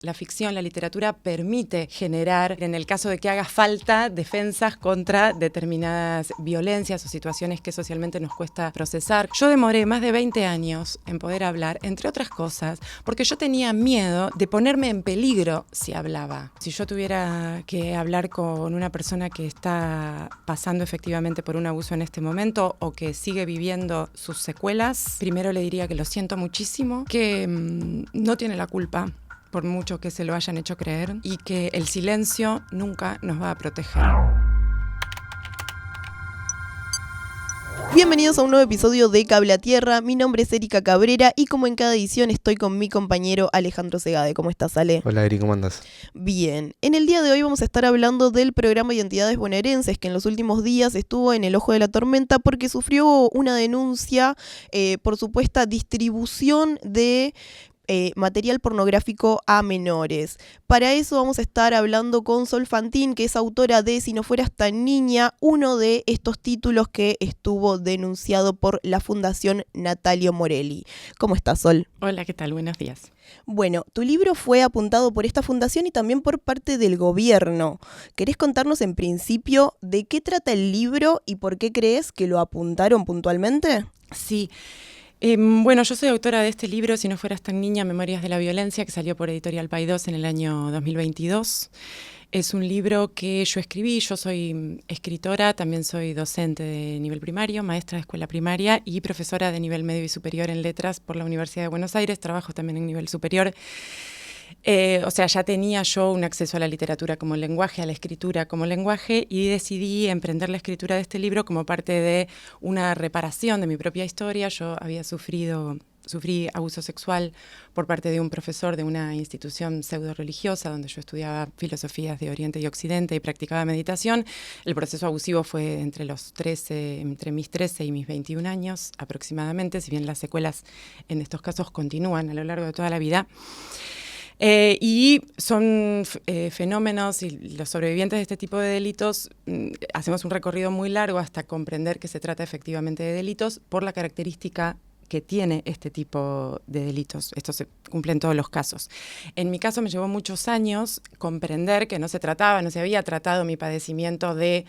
La ficción, la literatura permite generar, en el caso de que haga falta, defensas contra determinadas violencias o situaciones que socialmente nos cuesta procesar. Yo demoré más de 20 años en poder hablar, entre otras cosas, porque yo tenía miedo de ponerme en peligro si hablaba. Si yo tuviera que hablar con una persona que está pasando efectivamente por un abuso en este momento o que sigue viviendo sus secuelas, primero le diría que lo siento muchísimo, que no tiene la culpa, por mucho que se lo hayan hecho creer, y que el silencio nunca nos va a proteger. Bienvenidos a un nuevo episodio de Cable a Tierra. Mi nombre es Erika Cabrera y como en cada edición estoy con mi compañero Alejandro Segade. ¿Cómo estás, Ale? Hola, Eri, ¿cómo andas? Bien. En el día de hoy vamos a estar hablando del programa Identidades Bonaerenses, que en los últimos días estuvo en el ojo de la tormenta porque sufrió una denuncia por supuesta distribución de material pornográfico a menores. Para eso vamos a estar hablando con Sol Fantín, que es autora de Si no fueras tan niña, uno de estos títulos que estuvo denunciado por la Fundación Natalio Morelli. ¿Cómo estás, Sol? Hola, ¿qué tal? Buenos días. Bueno, tu libro fue apuntado por esta fundación y también por parte del gobierno. ¿Querés contarnos en principio de qué trata el libro y por qué crees que lo apuntaron puntualmente? Sí. Bueno, yo soy autora de este libro, Si no fueras tan niña, Memorias de la Violencia, que salió por Editorial Paidós en el año 2022. Es un libro que yo escribí, yo soy escritora, también soy docente de nivel primario, maestra de escuela primaria y profesora de nivel medio y superior en letras por la Universidad de Buenos Aires, trabajo también en nivel superior. O sea, ya tenía yo un acceso a la literatura como lenguaje, a la escritura como lenguaje, y decidí emprender la escritura de este libro como parte de una reparación de mi propia historia. Yo había sufrí abuso sexual por parte de un profesor de una institución pseudo-religiosa donde yo estudiaba filosofías de Oriente y Occidente y practicaba meditación. El proceso abusivo fue entre mis 13 y mis 21 años aproximadamente, si bien las secuelas en estos casos continúan a lo largo de toda la vida. Y son fenómenos, y los sobrevivientes de este tipo de delitos hacemos un recorrido muy largo hasta comprender que se trata efectivamente de delitos por la característica que tiene este tipo de delitos. Esto se cumple en todos los casos. En mi caso me llevó muchos años comprender que no se había tratado mi padecimiento de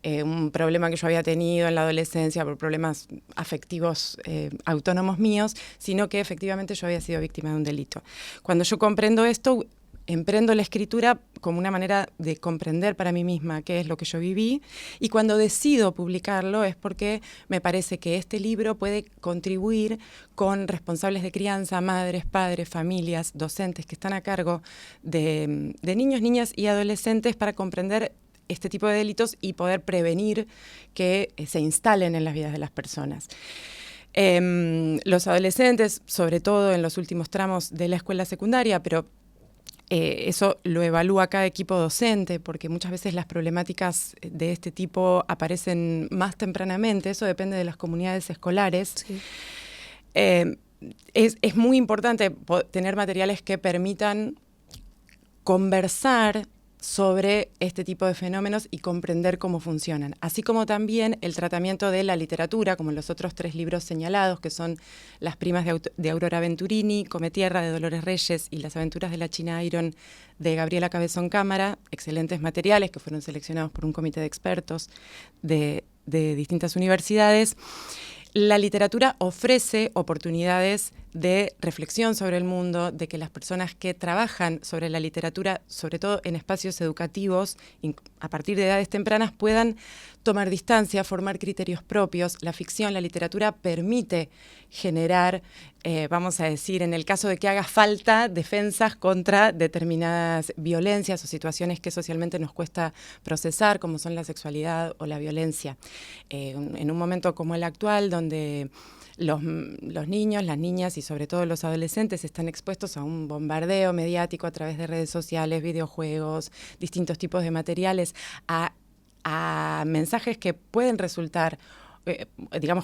un problema que yo había tenido en la adolescencia por problemas afectivos autónomos míos, sino que efectivamente yo había sido víctima de un delito. Cuando yo comprendo esto, emprendo la escritura como una manera de comprender para mí misma qué es lo que yo viví, y cuando decido publicarlo es porque me parece que este libro puede contribuir con responsables de crianza, madres, padres, familias, docentes que están a cargo de niños, niñas y adolescentes para comprender este tipo de delitos y poder prevenir que se instalen en las vidas de las personas. Los adolescentes, sobre todo en los últimos tramos de la escuela secundaria, pero eso lo evalúa cada equipo docente, porque muchas veces las problemáticas de este tipo aparecen más tempranamente, eso depende de las comunidades escolares. Sí. Es muy importante tener materiales que permitan conversar sobre este tipo de fenómenos y comprender cómo funcionan, así como también el tratamiento de la literatura, como los otros 3 libros señalados, que son Las primas de Aurora Venturini, Come Tierra de Dolores Reyes y Las aventuras de la China Iron de Gabriela Cabezón Cámara, excelentes materiales que fueron seleccionados por un comité de expertos de distintas universidades. La literatura ofrece oportunidades de reflexión sobre el mundo, de que las personas que trabajan sobre la literatura, sobre todo en espacios educativos, a partir de edades tempranas, puedan tomar distancia, formar criterios propios. La ficción, la literatura permite generar, vamos a decir, en el caso de que haga falta, defensas contra determinadas violencias o situaciones que socialmente nos cuesta procesar, como son la sexualidad o la violencia. En un momento como el actual, donde los niños, las niñas y sobre todo los adolescentes están expuestos a un bombardeo mediático a través de redes sociales, videojuegos, distintos tipos de materiales, a mensajes que pueden resultar,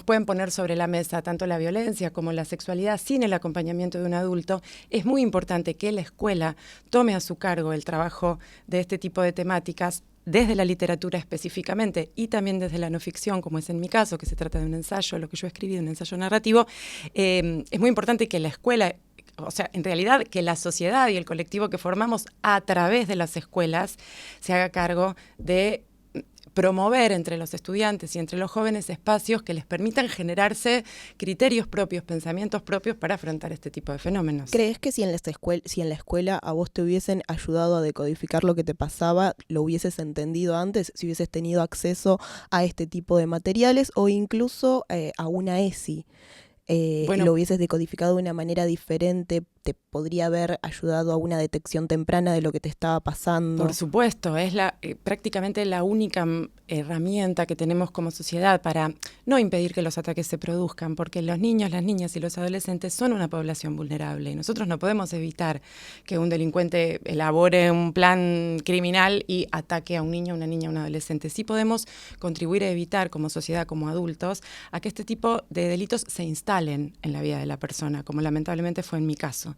pueden poner sobre la mesa tanto la violencia como la sexualidad sin el acompañamiento de un adulto. Es muy importante que la escuela tome a su cargo el trabajo de este tipo de temáticas, desde la literatura específicamente y también desde la no ficción, como es en mi caso, que se trata de un ensayo, lo que yo escribí, un ensayo narrativo. Es muy importante que la escuela o sea, en realidad que la sociedad y el colectivo que formamos a través de las escuelas se haga cargo de promover entre los estudiantes y entre los jóvenes espacios que les permitan generarse criterios propios, pensamientos propios para afrontar este tipo de fenómenos. ¿Crees que si en la escuela a vos te hubiesen ayudado a decodificar lo que te pasaba, lo hubieses entendido antes, si hubieses tenido acceso a este tipo de materiales o incluso a una ESI? Lo hubieses decodificado de una manera diferente, te podría haber ayudado a una detección temprana de lo que te estaba pasando. Por supuesto, es prácticamente la única herramienta que tenemos como sociedad para no impedir que los ataques se produzcan, porque los niños, las niñas y los adolescentes son una población vulnerable y nosotros no podemos evitar que un delincuente elabore un plan criminal y ataque a un niño, una niña, un adolescente. Sí podemos contribuir a evitar como sociedad, como adultos, a que este tipo de delitos se instalen en la vida de la persona, como lamentablemente fue en mi caso.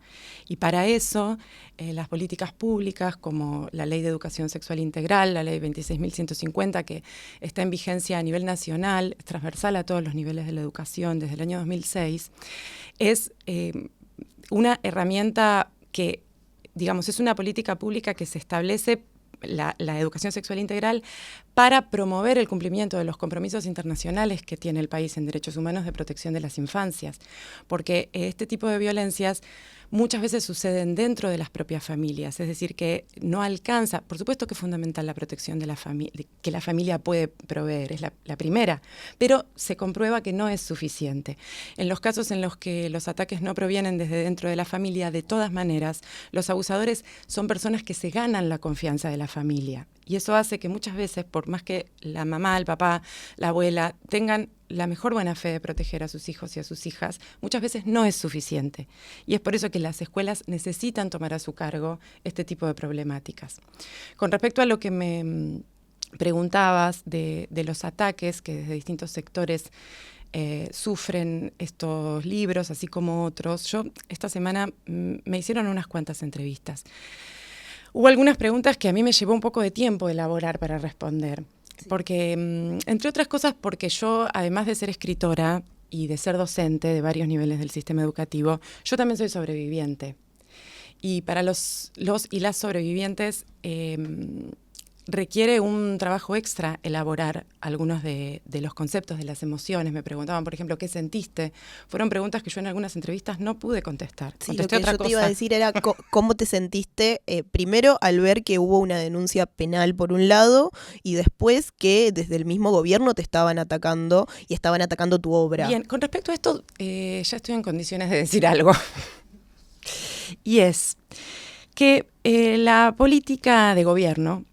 Y para eso, las políticas públicas como la Ley de Educación Sexual Integral, la Ley 26.150, que está en vigencia a nivel nacional, es transversal a todos los niveles de la educación desde el año 2006, es una herramienta que, digamos, es una política pública que se establece la educación sexual integral para promover el cumplimiento de los compromisos internacionales que tiene el país en derechos humanos de protección de las infancias, porque este tipo de violencias muchas veces suceden dentro de las propias familias, es decir, que no alcanza, por supuesto que es fundamental la protección de la familia, que la familia puede proveer, es la primera, pero se comprueba que no es suficiente. En los casos en los que los ataques no provienen desde dentro de la familia, de todas maneras, los abusadores son personas que se ganan la confianza de la familia. Y eso hace que muchas veces, por más que la mamá, el papá, la abuela tengan la mejor buena fe de proteger a sus hijos y a sus hijas, muchas veces no es suficiente. Y es por eso que las escuelas necesitan tomar a su cargo este tipo de problemáticas. Con respecto a lo que me preguntabas de los ataques que desde distintos sectores sufren estos libros, así como otros, yo esta semana me hicieron unas cuantas entrevistas. Hubo algunas preguntas que a mí me llevó un poco de tiempo elaborar para responder, porque, entre otras cosas, porque yo, además de ser escritora y de ser docente de varios niveles del sistema educativo, yo también soy sobreviviente. Y para los y las sobrevivientes requiere un trabajo extra elaborar algunos de los conceptos de las emociones. Me preguntaban, por ejemplo, ¿qué sentiste? Fueron preguntas que yo en algunas entrevistas no pude contestar. Sí, lo que yo te iba a decir era cómo te sentiste primero al ver que hubo una denuncia penal por un lado y después que desde el mismo gobierno te estaban atacando y estaban atacando tu obra. Bien, con respecto a esto, ya estoy en condiciones de decir algo. Y es que la política de gobierno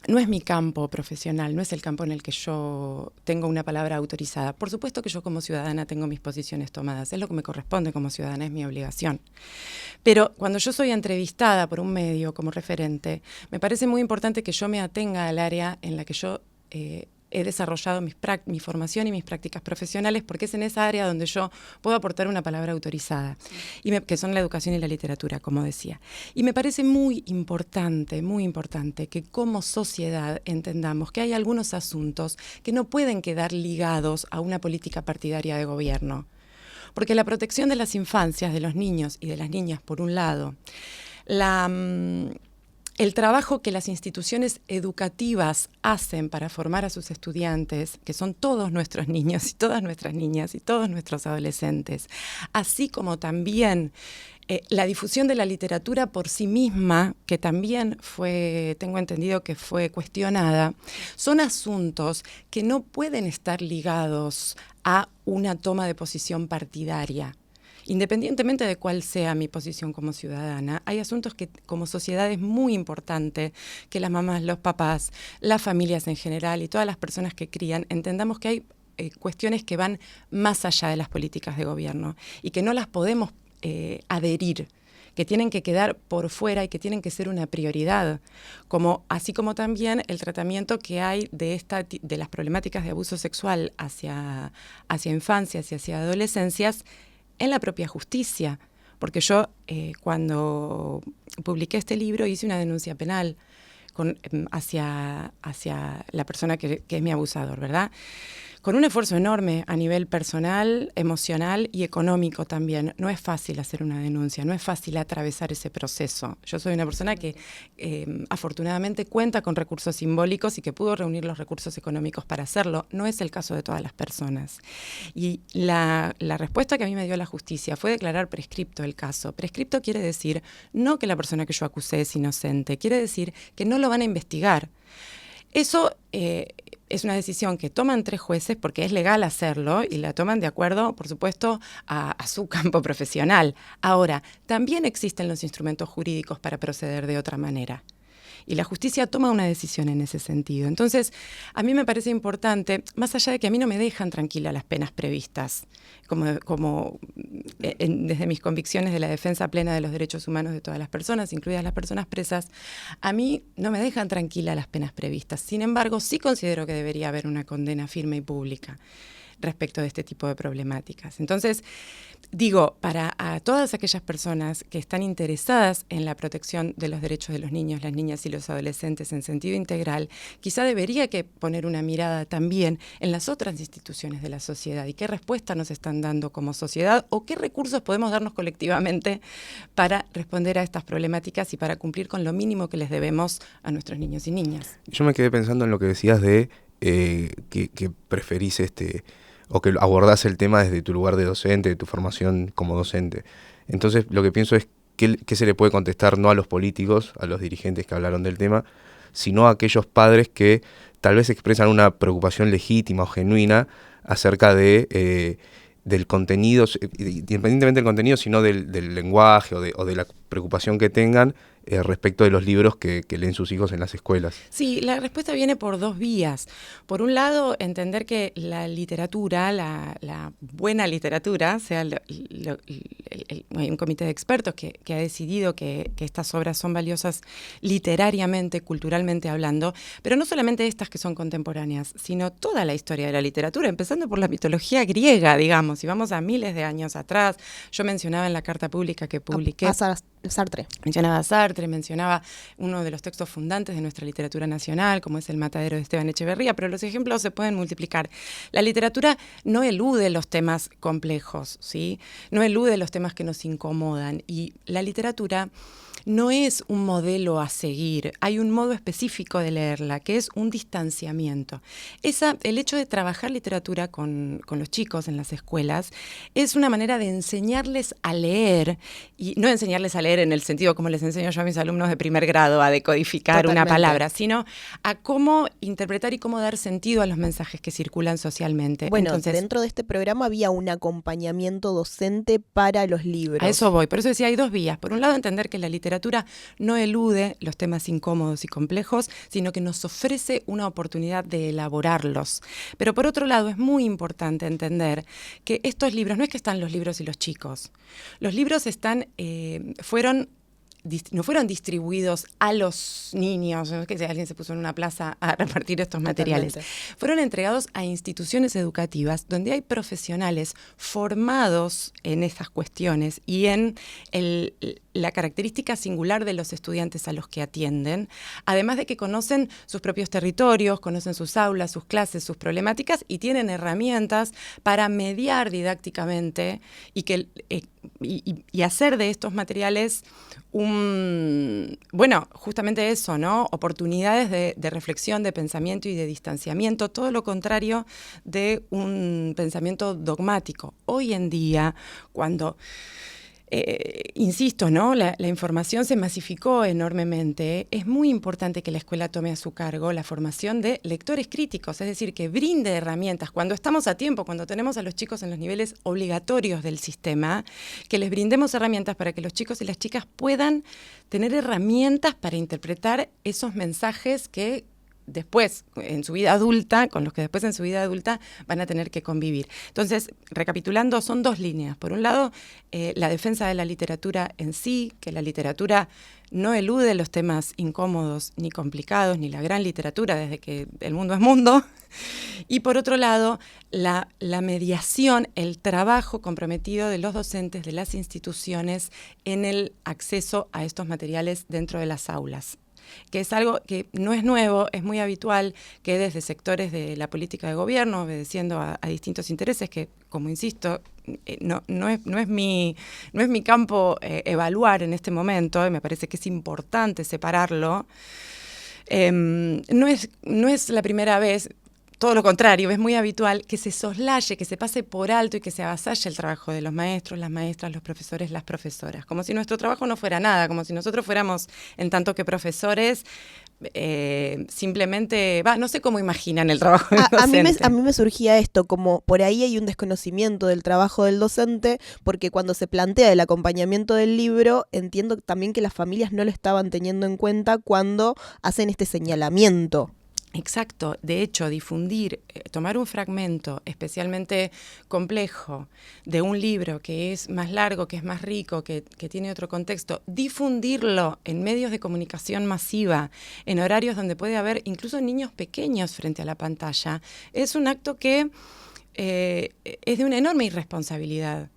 no es mi campo profesional, no es el campo en el que yo tengo una palabra autorizada. Por supuesto que yo como ciudadana tengo mis posiciones tomadas, es lo que me corresponde como ciudadana, es mi obligación. Pero cuando yo soy entrevistada por un medio como referente, me parece muy importante que yo me atenga al área en la que yo he desarrollado mi formación y mis prácticas profesionales, porque es en esa área donde yo puedo aportar una palabra autorizada, que son la educación y la literatura, como decía. Y me parece muy importante que como sociedad entendamos que hay algunos asuntos que no pueden quedar ligados a una política partidaria de gobierno. Porque la protección de las infancias, de los niños y de las niñas, por un lado, el trabajo que las instituciones educativas hacen para formar a sus estudiantes, que son todos nuestros niños y todas nuestras niñas y todos nuestros adolescentes, así como también la difusión de la literatura por sí misma, que también tengo entendido que fue cuestionada, son asuntos que no pueden estar ligados a una toma de posición partidaria. Independientemente de cuál sea mi posición como ciudadana, hay asuntos que como sociedad es muy importante que las mamás, los papás, las familias en general y todas las personas que crían entendamos que hay cuestiones que van más allá de las políticas de gobierno y que no las podemos adherir, que tienen que quedar por fuera y que tienen que ser una prioridad, así como también el tratamiento que hay de las problemáticas de abuso sexual hacia infancias y hacia adolescencias en la propia justicia, porque yo cuando publiqué este libro hice una denuncia penal hacia la persona que es mi abusador, ¿verdad? con un esfuerzo enorme a nivel personal, emocional y económico también. No es fácil hacer una denuncia, no es fácil atravesar ese proceso. Yo soy una persona que afortunadamente cuenta con recursos simbólicos y que pudo reunir los recursos económicos para hacerlo. No es el caso de todas las personas. Y la respuesta que a mí me dio la justicia fue declarar prescripto el caso. Prescripto quiere decir no que la persona que yo acusé es inocente, quiere decir que no lo van a investigar. Eso es una decisión que toman 3 jueces porque es legal hacerlo y la toman de acuerdo, por supuesto, a su campo profesional. Ahora, también existen los instrumentos jurídicos para proceder de otra manera. Y la justicia toma una decisión en ese sentido. Entonces, a mí me parece importante, más allá de que a mí no me dejan tranquila las penas previstas, desde mis convicciones de la defensa plena de los derechos humanos de todas las personas, incluidas las personas presas, a mí no me dejan tranquila las penas previstas. Sin embargo, sí considero que debería haber una condena firme y pública respecto de este tipo de problemáticas. Entonces, digo, para a todas aquellas personas que están interesadas en la protección de los derechos de los niños, las niñas y los adolescentes en sentido integral, quizá debería que poner una mirada también en las otras instituciones de la sociedad y qué respuesta nos están dando como sociedad o qué recursos podemos darnos colectivamente para responder a estas problemáticas y para cumplir con lo mínimo que les debemos a nuestros niños y niñas. Yo me quedé pensando en lo que decías de que preferís o que abordás el tema desde tu lugar de docente, de tu formación como docente. Entonces, lo que pienso es qué se le puede contestar no a los políticos, a los dirigentes que hablaron del tema, sino a aquellos padres que tal vez expresan una preocupación legítima o genuina acerca del contenido, independientemente del contenido, sino del lenguaje o de la preocupación que tengan respecto de los libros que leen sus hijos en las escuelas. Sí, la respuesta viene por 2 vías. Por un lado, entender que la literatura, la buena literatura, sea hay un comité de expertos que ha decidido que estas obras son valiosas literariamente, culturalmente hablando, pero no solamente estas que son contemporáneas, sino toda la historia de la literatura, empezando por la mitología griega, digamos, si vamos a miles de años atrás. Yo mencionaba en la carta pública que publiqué... Sartre. Mencionaba a Sartre, mencionaba uno de los textos fundantes de nuestra literatura nacional, como es El Matadero de Esteban Echeverría, pero los ejemplos se pueden multiplicar. La literatura no elude los temas complejos, ¿sí? No elude los temas que nos incomodan. Y la literatura no es un modelo a seguir, hay un modo específico de leerla, que es un distanciamiento. El hecho de trabajar literatura con los chicos en las escuelas es una manera de enseñarles a leer, y no enseñarles a leer en el sentido como les enseño yo a mis alumnos de primer grado, a decodificar una palabra, sino a cómo interpretar y cómo dar sentido a los mensajes que circulan socialmente. Bueno, entonces, dentro de este programa había un acompañamiento docente para los libros. A eso voy, por eso decía, hay 2 vías. Por un lado, entender que la literatura no elude los temas incómodos y complejos, sino que nos ofrece una oportunidad de elaborarlos. Pero por otro lado, es muy importante entender que estos libros, no es que están los libros y los chicos. Los libros no fueron distribuidos a los niños, no es que alguien se puso en una plaza a repartir estos materiales. Totalmente. Fueron entregados a instituciones educativas donde hay profesionales formados en estas cuestiones y en la característica singular de los estudiantes a los que atienden, además de que conocen sus propios territorios, conocen sus aulas, sus clases, sus problemáticas y tienen herramientas para mediar didácticamente y hacer de estos materiales justamente eso, ¿no? Oportunidades de reflexión, de pensamiento y de distanciamiento, todo lo contrario de un pensamiento dogmático. Hoy en día, cuando... insisto, ¿no? La información se masificó enormemente. Es muy importante que la escuela tome a su cargo la formación de lectores críticos, es decir, que brinde herramientas cuando estamos a tiempo, cuando tenemos a los chicos en los niveles obligatorios del sistema, que les brindemos herramientas para que los chicos y las chicas puedan tener herramientas para interpretar esos mensajes que después, en su vida adulta, con los que después en su vida adulta van a tener que convivir. Entonces, recapitulando, son 2 líneas. Por un lado, la defensa de la literatura en sí, que la literatura no elude los temas incómodos ni complicados, ni la gran literatura desde que el mundo es mundo. Y por otro lado, la mediación, el trabajo comprometido de los docentes, de las instituciones en el acceso a estos materiales dentro de las aulas. que es algo que no es nuevo, es muy habitual que desde sectores de la política de gobierno, obedeciendo a distintos intereses que, como insisto, no es mi campo evaluar en este momento, y me parece que es importante separarlo. No es la primera vez. Todo lo contrario, es muy habitual que se soslaye, que se pase por alto y que se avasalle el trabajo de los maestros, las maestras, los profesores, las profesoras. Como si nuestro trabajo no fuera nada, como si nosotros fuéramos, en tanto que profesores, simplemente, no sé cómo imaginan el trabajo del docente. A mí me surgía esto, como por ahí hay un desconocimiento del trabajo del docente, porque cuando se plantea el acompañamiento del libro, entiendo también que las familias no lo estaban teniendo en cuenta cuando hacen este señalamiento. Exacto. De hecho, difundir, tomar un fragmento especialmente complejo de un libro que es más largo, que es más rico, que tiene otro contexto, difundirlo en medios de comunicación masiva, en horarios donde puede haber incluso niños pequeños frente a la pantalla, es un acto que es de una enorme irresponsabilidad.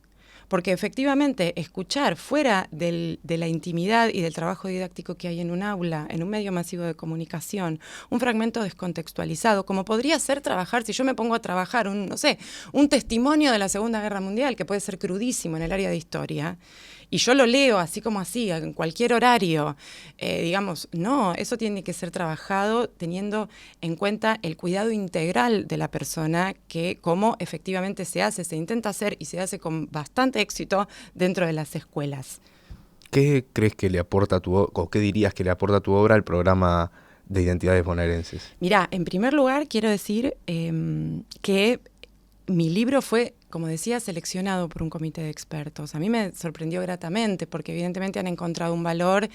Porque efectivamente escuchar fuera de la intimidad y del trabajo didáctico que hay en un aula, en un medio masivo de comunicación, un fragmento descontextualizado, como podría ser trabajar, si yo me pongo a trabajar un testimonio de la Segunda Guerra Mundial, que puede ser crudísimo en el área de historia, y yo lo leo así como así, en cualquier horario, no, eso tiene que ser trabajado teniendo en cuenta el cuidado integral de la persona, que como efectivamente se intenta hacer y se hace con bastante éxito dentro de las escuelas. ¿Qué crees que le aporta o qué dirías que le aporta tu obra al programa de identidades bonaerenses? Mirá, en primer lugar quiero decir que mi libro fue, como decía, seleccionado por un comité de expertos. A mí me sorprendió gratamente porque evidentemente han encontrado un valor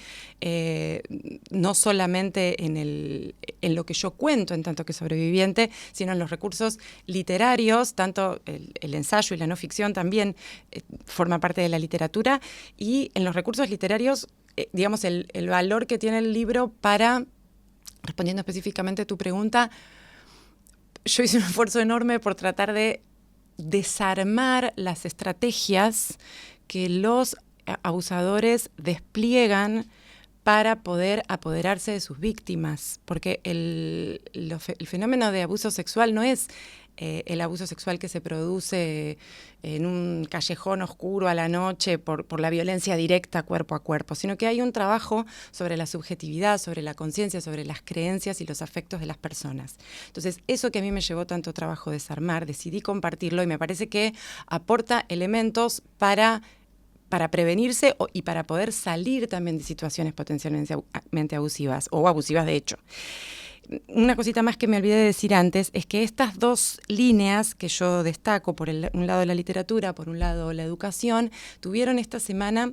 no solamente en lo que yo cuento en tanto que sobreviviente, sino en los recursos literarios, tanto el ensayo y la no ficción también forma parte de la literatura, y en los recursos literarios, el valor que tiene el libro para, respondiendo específicamente a tu pregunta, yo hice un esfuerzo enorme por tratar de desarmar las estrategias que los abusadores despliegan para poder apoderarse de sus víctimas, porque el fenómeno de abuso sexual no es el abuso sexual que se produce en un callejón oscuro a la noche por la violencia directa cuerpo a cuerpo, sino que hay un trabajo sobre la subjetividad, sobre la conciencia, sobre las creencias y los afectos de las personas. Entonces, eso que a mí me llevó tanto trabajo desarmar, decidí compartirlo y me parece que aporta elementos para prevenirse y para poder salir también de situaciones potencialmente abusivas o abusivas de hecho. Una cosita más que me olvidé de decir antes es que estas dos líneas que yo destaco, por un lado la literatura, por un lado la educación, tuvieron esta semana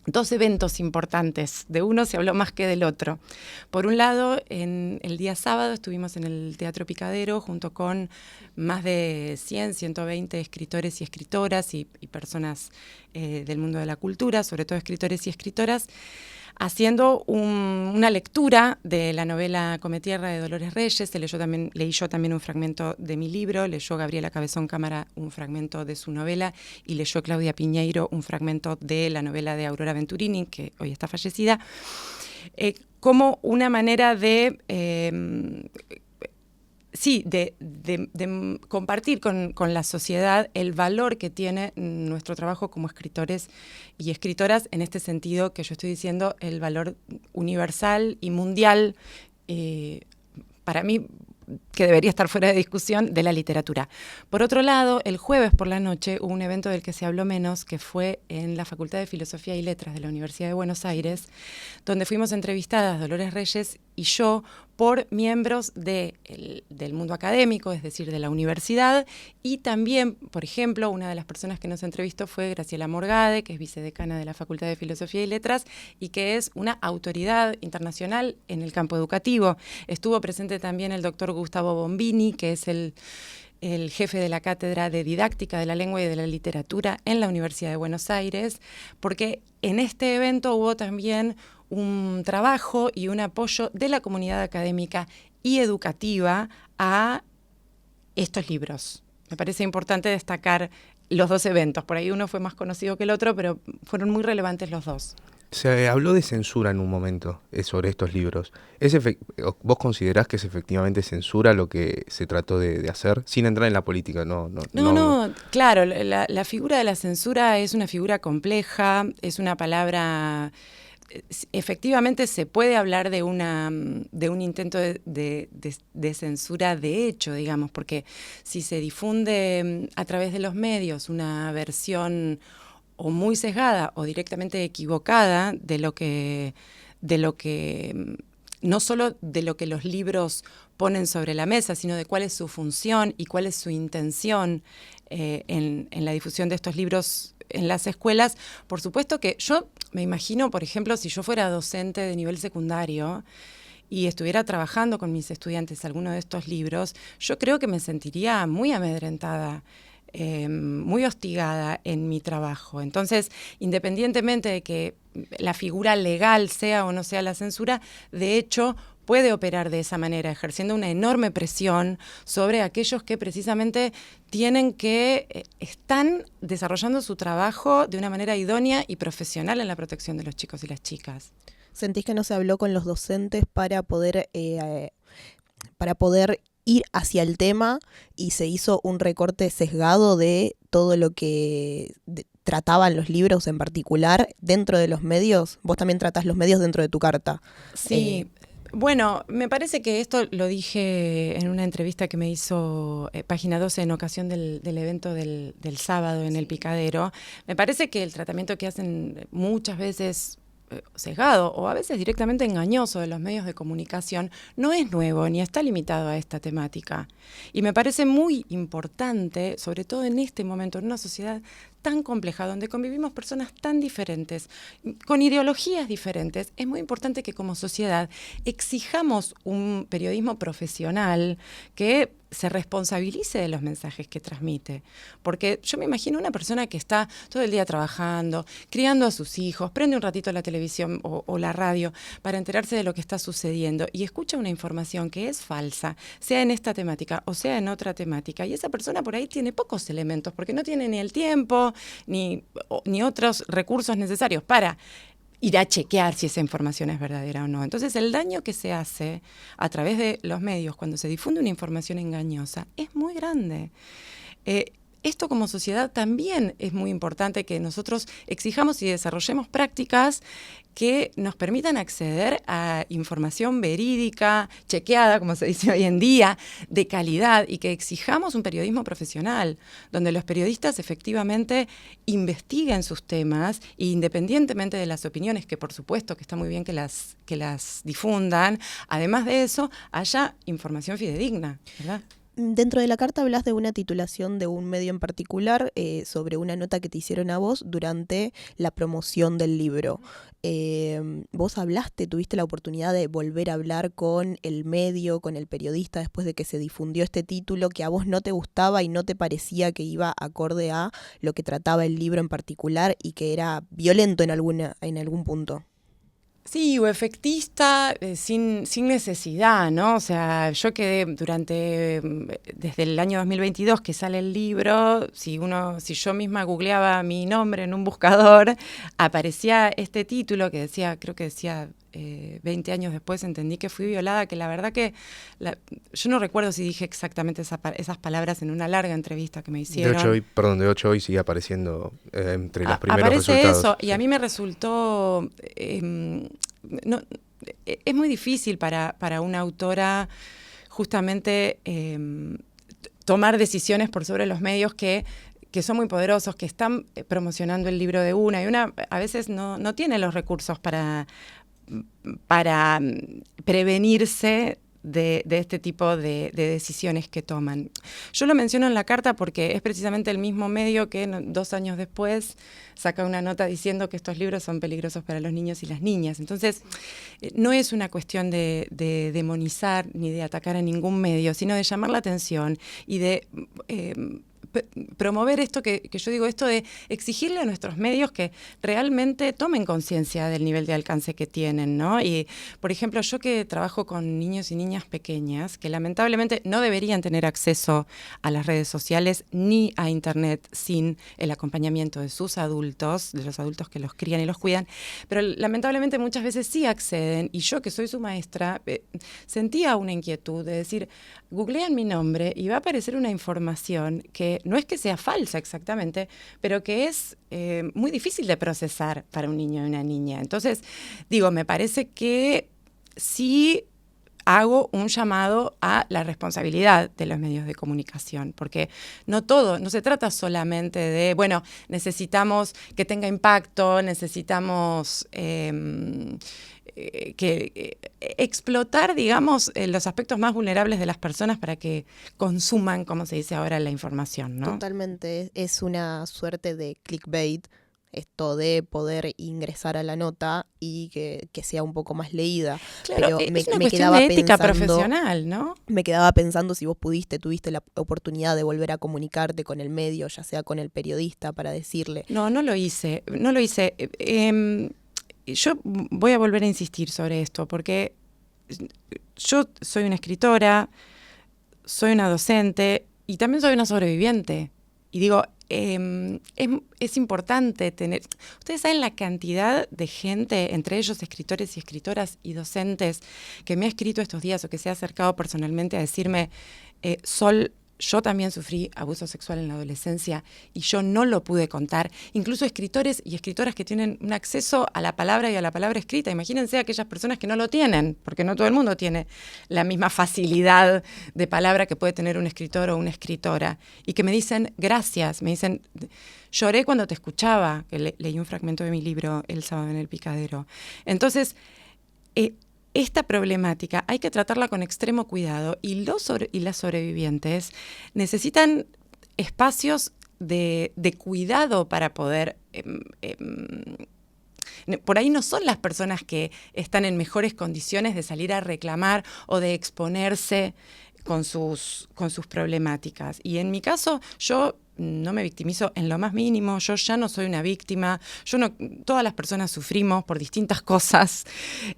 dos eventos importantes. De uno se habló más que del otro. Por un lado, el día sábado estuvimos en el Teatro Picadero junto con más de 120 escritores y escritoras y personas del mundo de la cultura, sobre todo escritores y escritoras, haciendo una lectura de la novela Cometierra de Dolores Reyes. Leí yo también un fragmento de mi libro, leyó Gabriela Cabezón Cámara un fragmento de su novela y leyó Claudia Piñeiro un fragmento de la novela de Aurora Venturini, que hoy está fallecida, como una manera de compartir con la sociedad el valor que tiene nuestro trabajo como escritores y escritoras, en este sentido que yo estoy diciendo, el valor universal y mundial, para mí, que debería estar fuera de discusión, de la literatura. Por otro lado, el jueves por la noche hubo un evento del que se habló menos, que fue en la Facultad de Filosofía y Letras de la Universidad de Buenos Aires, donde fuimos entrevistadas Dolores Reyes y yo por miembros del mundo académico, es decir, de la universidad, y también, por ejemplo, una de las personas que nos entrevistó fue Graciela Morgade, que es vicedecana de la Facultad de Filosofía y Letras y que es una autoridad internacional en el campo educativo. Estuvo presente también el doctor Gustavo Bombini, que es el jefe de la Cátedra de Didáctica de la Lengua y de la Literatura en la Universidad de Buenos Aires, porque en este evento hubo también un trabajo y un apoyo de la comunidad académica y educativa a estos libros. Me parece importante destacar los dos eventos. Por ahí uno fue más conocido que el otro, pero fueron muy relevantes los dos. Se habló de censura en un momento sobre estos libros. ¿Vos considerás que es efectivamente censura lo que se trató de hacer? Sin entrar en la política, No, claro, la figura de la censura es una figura compleja, es una palabra... Efectivamente se puede hablar de un intento de censura de hecho, digamos, porque si se difunde a través de los medios una versión o muy sesgada o directamente equivocada de lo que no solo de lo que los libros ponen sobre la mesa, sino de cuál es su función y cuál es su intención en la difusión de estos libros en las escuelas. Por supuesto que yo me imagino, por ejemplo, si yo fuera docente de nivel secundario y estuviera trabajando con mis estudiantes alguno de estos libros, yo creo que me sentiría muy amedrentada, muy hostigada en mi trabajo. Entonces, independientemente de que la figura legal sea o no sea la censura, de hecho puede operar de esa manera, ejerciendo una enorme presión sobre aquellos que precisamente están desarrollando su trabajo de una manera idónea y profesional en la protección de los chicos y las chicas. ¿Sentís que no se habló con los docentes para poder ir hacia el tema y se hizo un recorte sesgado de todo lo que trataban los libros en particular dentro de los medios? Vos también tratás los medios dentro de tu carta. Sí. Bueno, me parece que esto lo dije en una entrevista que me hizo Página 12 en ocasión del evento del sábado en el Picadero. Me parece que el tratamiento que hacen muchas veces sesgado o a veces directamente engañoso de los medios de comunicación no es nuevo ni está limitado a esta temática. Y me parece muy importante, sobre todo en este momento, en una sociedad tan compleja, donde convivimos personas tan diferentes, con ideologías diferentes, es muy importante que como sociedad exijamos un periodismo profesional que se responsabilice de los mensajes que transmite. Porque yo me imagino una persona que está todo el día trabajando, criando a sus hijos, prende un ratito la televisión o la radio para enterarse de lo que está sucediendo y escucha una información que es falsa, sea en esta temática o sea en otra temática. Y esa persona por ahí tiene pocos elementos, porque no tiene ni el tiempo ni otros recursos necesarios para ir a chequear si esa información es verdadera o no. Entonces, el daño que se hace a través de los medios cuando se difunde una información engañosa es muy grande. Esto como sociedad también es muy importante que nosotros exijamos y desarrollemos prácticas que nos permitan acceder a información verídica, chequeada, como se dice hoy en día, de calidad, y que exijamos un periodismo profesional, donde los periodistas efectivamente investiguen sus temas e independientemente de las opiniones, que por supuesto que está muy bien que las difundan, además de eso, haya información fidedigna, ¿verdad? Dentro de la carta hablas de una titulación de un medio en particular sobre una nota que te hicieron a vos durante la promoción del libro. Vos tuviste la oportunidad de volver a hablar con el medio, con el periodista después de que se difundió este título que a vos no te gustaba y no te parecía que iba acorde a lo que trataba el libro en particular y que era violento en algún punto. Sí, o efectista sin necesidad, ¿no? O sea, yo quedé desde el año 2022 que sale el libro, si yo misma googleaba mi nombre en un buscador, aparecía este título que creo que decía 20 años después entendí que fui violada, que la verdad que yo no recuerdo si dije exactamente esas palabras en una larga entrevista que me hicieron. De 8 hoy sigue apareciendo entre los primeros aparece resultados. Eso, sí. Y a mí me resultó... es muy difícil para una autora justamente tomar decisiones por sobre los medios que son muy poderosos, que están promocionando el libro de una, y una a veces no tiene los recursos para prevenirse de este tipo de decisiones que toman. Yo lo menciono en la carta porque es precisamente el mismo medio que 2 años después saca una nota diciendo que estos libros son peligrosos para los niños y las niñas. Entonces, no es una cuestión de demonizar ni de atacar a ningún medio, sino de llamar la atención y de promover esto que yo digo, esto de exigirle a nuestros medios que realmente tomen conciencia del nivel de alcance que tienen, ¿no? Y, por ejemplo, yo que trabajo con niños y niñas pequeñas, que lamentablemente no deberían tener acceso a las redes sociales ni a Internet sin el acompañamiento de sus adultos, de los adultos que los crían y los cuidan, pero lamentablemente muchas veces sí acceden, y yo que soy su maestra, sentía una inquietud de decir, googlean mi nombre y va a aparecer una información que no es que sea falsa exactamente, pero que es muy difícil de procesar para un niño y una niña. Entonces, digo, me parece que sí hago un llamado a la responsabilidad de los medios de comunicación, porque no se trata solamente de, bueno, necesitamos que tenga impacto, necesitamos explotar, digamos, los aspectos más vulnerables de las personas para que consuman, como se dice ahora, la información, ¿no? Totalmente, es una suerte de clickbait, esto de poder ingresar a la nota y que sea un poco más leída. Claro, Pero es una cuestión de ética profesional, ¿no? Me quedaba pensando si vos tuviste la oportunidad de volver a comunicarte con el medio, ya sea con el periodista, para decirle. No lo hice. Yo voy a volver a insistir sobre esto, porque yo soy una escritora, soy una docente y también soy una sobreviviente. Y digo, es importante tener... Ustedes saben la cantidad de gente, entre ellos escritores y escritoras y docentes, que me ha escrito estos días o que se ha acercado personalmente a decirme, Sol, yo también sufrí abuso sexual en la adolescencia y yo no lo pude contar. Incluso escritores y escritoras que tienen un acceso a la palabra y a la palabra escrita. Imagínense aquellas personas que no lo tienen, porque no todo el mundo tiene la misma facilidad de palabra que puede tener un escritor o una escritora. Y que me dicen, gracias, me dicen, lloré cuando te escuchaba, que leí un fragmento de mi libro El sábado en el picadero. Entonces, esta problemática hay que tratarla con extremo cuidado y las sobrevivientes necesitan espacios de cuidado para poder... por ahí no son las personas que están en mejores condiciones de salir a reclamar o de exponerse con sus problemáticas. Y en mi caso, yo no me victimizo en lo más mínimo, yo ya no soy una víctima, todas las personas sufrimos por distintas cosas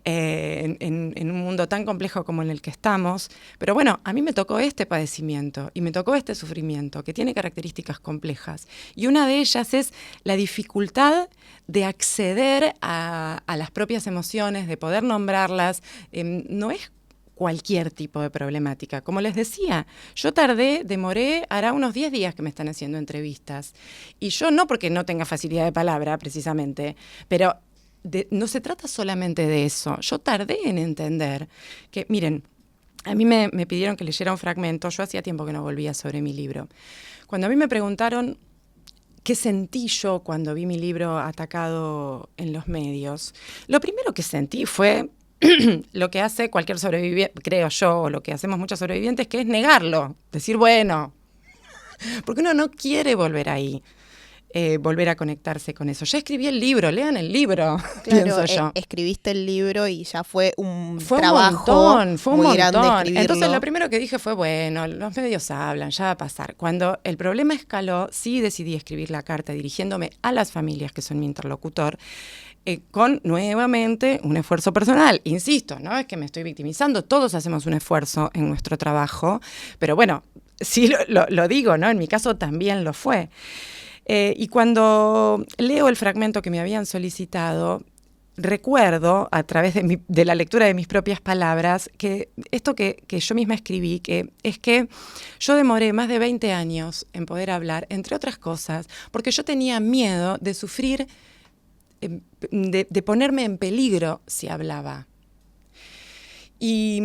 en un mundo tan complejo como en el que estamos, pero bueno, a mí me tocó este padecimiento y me tocó este sufrimiento que tiene características complejas, y una de ellas es la dificultad de acceder a las propias emociones, de poder nombrarlas. No es cualquier tipo de problemática. Como les decía, yo demoré, hará unos 10 días que me están haciendo entrevistas. Y yo no porque no tenga facilidad de palabra, precisamente, pero no se trata solamente de eso. Yo tardé en entender que, miren, a mí me pidieron que leyera un fragmento, yo hacía tiempo que no volvía sobre mi libro. Cuando a mí me preguntaron qué sentí yo cuando vi mi libro atacado en los medios, lo primero que sentí fue lo que hace cualquier sobreviviente, creo yo, o lo que hacemos muchos sobrevivientes, que es negarlo, decir, bueno, porque uno no quiere volver ahí, volver a conectarse con eso. Ya escribí el libro, lean el libro, Claro, pienso yo. Escribiste el libro y ya fue un trabajo muy grande escribirlo. Entonces lo primero que dije fue, bueno, los medios hablan, ya va a pasar. Cuando el problema escaló, sí decidí escribir la carta dirigiéndome a las familias que son mi interlocutor, con nuevamente un esfuerzo personal. Insisto, no es que me estoy victimizando, todos hacemos un esfuerzo en nuestro trabajo, pero bueno, sí lo digo, ¿no? En mi caso también lo fue. Y cuando leo el fragmento que me habían solicitado, recuerdo, a través de la lectura de mis propias palabras, que esto que yo misma escribí, que es que yo demoré más de 20 años en poder hablar, entre otras cosas, porque yo tenía miedo de sufrir, de ponerme en peligro si hablaba. Y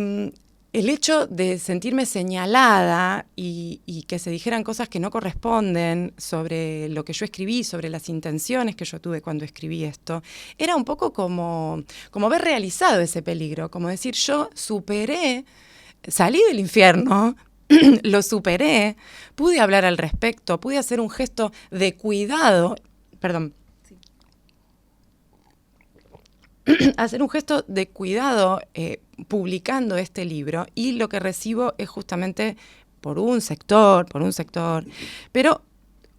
el hecho de sentirme señalada y que se dijeran cosas que no corresponden sobre lo que yo escribí, sobre las intenciones que yo tuve cuando escribí esto, era un poco como ver realizado ese peligro, como decir, yo superé, salí del infierno, lo superé, pude hablar al respecto, pude hacer un gesto de cuidado, hacer un gesto de cuidado publicando este libro, y lo que recibo es justamente por un sector, pero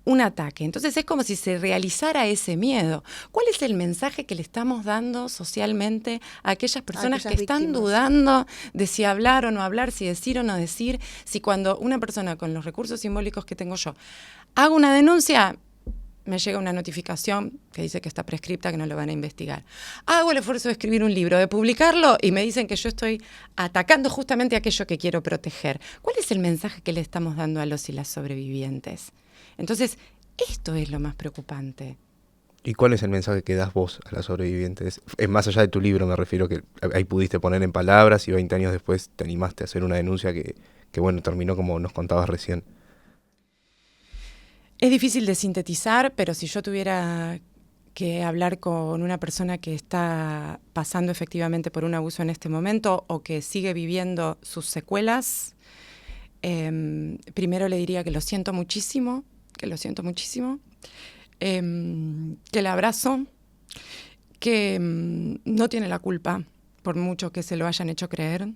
un ataque. Entonces es como si se realizara ese miedo. ¿Cuál es el mensaje que le estamos dando socialmente a aquellas personas que están víctimas, dudando de si hablar o no hablar, si decir o no decir? Si cuando una persona con los recursos simbólicos que tengo yo hago una denuncia, me llega una notificación que dice que está prescripta, que no lo van a investigar. Hago el esfuerzo de escribir un libro, de publicarlo, y me dicen que yo estoy atacando justamente aquello que quiero proteger. ¿Cuál es el mensaje que le estamos dando a los y las sobrevivientes? Entonces, esto es lo más preocupante. ¿Y cuál es el mensaje que das vos a las sobrevivientes? Más allá de tu libro, me refiero, que ahí pudiste poner en palabras y 20 años después te animaste a hacer una denuncia que bueno, terminó como nos contabas recién. Es difícil de sintetizar, pero si yo tuviera que hablar con una persona que está pasando efectivamente por un abuso en este momento o que sigue viviendo sus secuelas, primero le diría que lo siento muchísimo, que la abrazo, que no tiene la culpa por mucho que se lo hayan hecho creer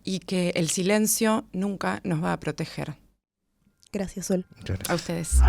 y que el silencio nunca nos va a proteger. Gracias, Sol. Muchas gracias. A ustedes.